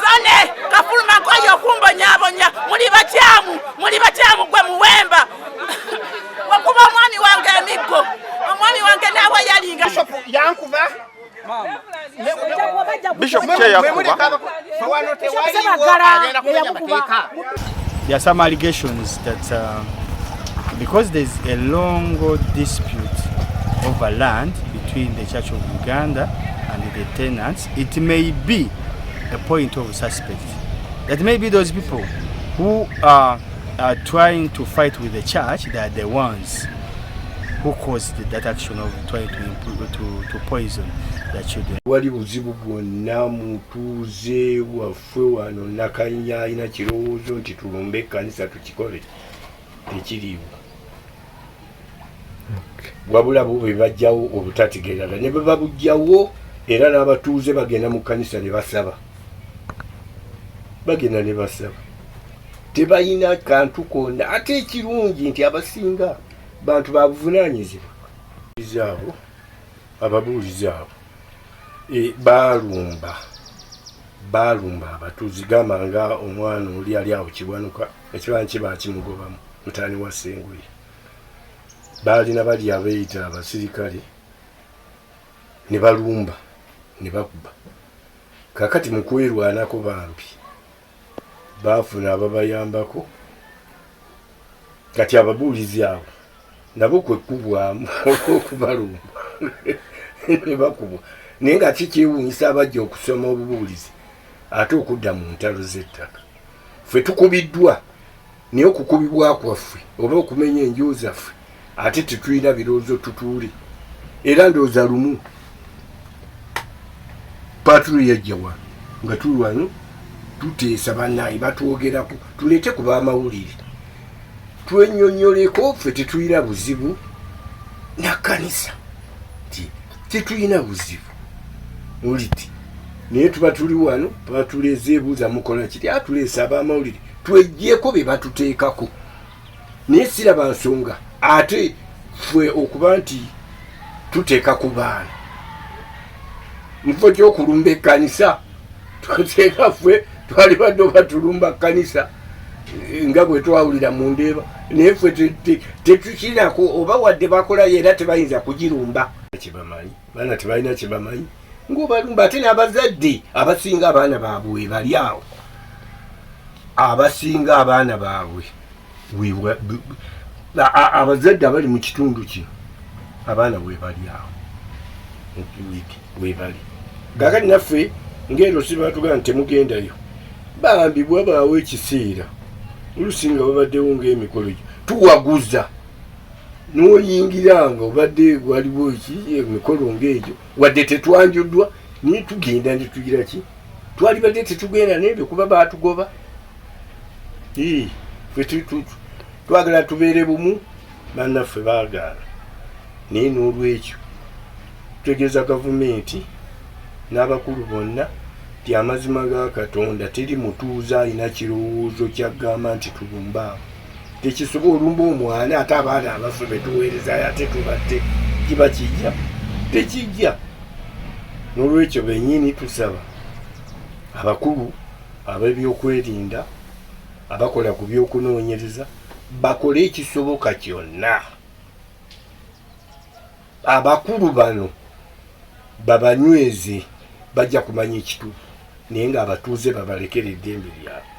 Sane kafuluma kwayo kumbonyabonya muli batyamu gwe muwemba wakuba omwami wange emiggo omwami wange nawe yalinga yankuba Bishop Kye yakuba. There are some allegations that because there's a long dispute over land between the Church of Uganda and the tenants, it may be a point of suspect. That maybe those people who are trying to fight with the church, they are the ones who caused that action of trying to poison the children. Wali buzibu bwonna mutuuze waffe wano Nakanyonyi alina kirowoozo nti tulumbe ekkanisa tukikole tekiriiwo. Wabula bo be bajjawo obutategeerana ne bwe babujjawo era n'abatuuze bagenda mu kkanisa ne basaba. Bagenda ne basaba. Tebalina kantu konna ate ekirungi nti abasinga bantu babuvunaanyizibwa. Ababuulizi abo baalumba abatuuze gamba nga omwana oli ali awo Kiwanuka ekibanyi kye baakimugobamu mutaani wa Ssenguye. Balina bali abeeyita abasirikale ne balumba ne bakuba. Kakati mu kwerwanako bambi baafuna ababayambako. Kati ababuulizi abo nabo kwe kubwamu okubalumba ne bakubwa. Naye nga kikyewuunyisa abajja okusoma obubuulizi ate okudda mu ntalo z'ettaka. Ffe tukubiddwa naye okukubibwa kwaffe oba okumenya enju zaffe ate tetulina birowoozo tutuule. Era ndowooza lumu patulu yajja wano nga tuli wano tuteesa bannaye batwogerako tuleete ku b'amawulire twenyonyoleko ffe tetulina buzibu na kkanisa tetulina buzibu uliti naye tuba tuli wano batuleeze ebuuza mukola kiti atuleesa ab'amawulire twejjeeko be batuteekako naye siraba nsonga ate ffe okuba nti tuteeka ku baana mufo ky'okulumba ekkanisa twateeka ffe twali badde oba tulumba kkanisa nga bwe twawulira mu Ndeeba naye ffe tetukinako oba wadde bakolayo era tebayinza kugirumba. Kibamanyi baana tebalina kibamanyi ng'obalumba ate n'abazadde abasinga abaana baabwe bali awo abasinga abaana baabwe abazadde abali mu kitundu kino abaana webali awo webali kakati naffe ng'ero si batugamba nti temugendayo bambi bwabaawo ekiseera olusinga babaddewo ng'emikolo gyo tuwaguza n'oyingiranga obadde waliwo emikolo ng'egyo wadde tetwanjuddwa naye tugenda ne tugira ki twali badde tetugenda n'ebyo kuba baatugoba. Ffe twagala tubeere bumu bannaffe baagaana naye n'olwekyo tutegeeza gavumenti n'abakulu bonna nti amazima ga Katonda teri mutuuze alina kirowoozo kyagamba nti tulumba awo. Tekisobola olumba omwana ate abaana abaffe betuweerezayo ate tubadde kiba kijja tekijja. N'olwekyo bennyini tusaba abakulu ab'ebyokwerinda abakola ku byokunoonyereza bakole ekisoboka kyonna abakulu bano babanyweze bajja kumanya ekituufu naye nga abatuuze babalekera eddembe lyabwe.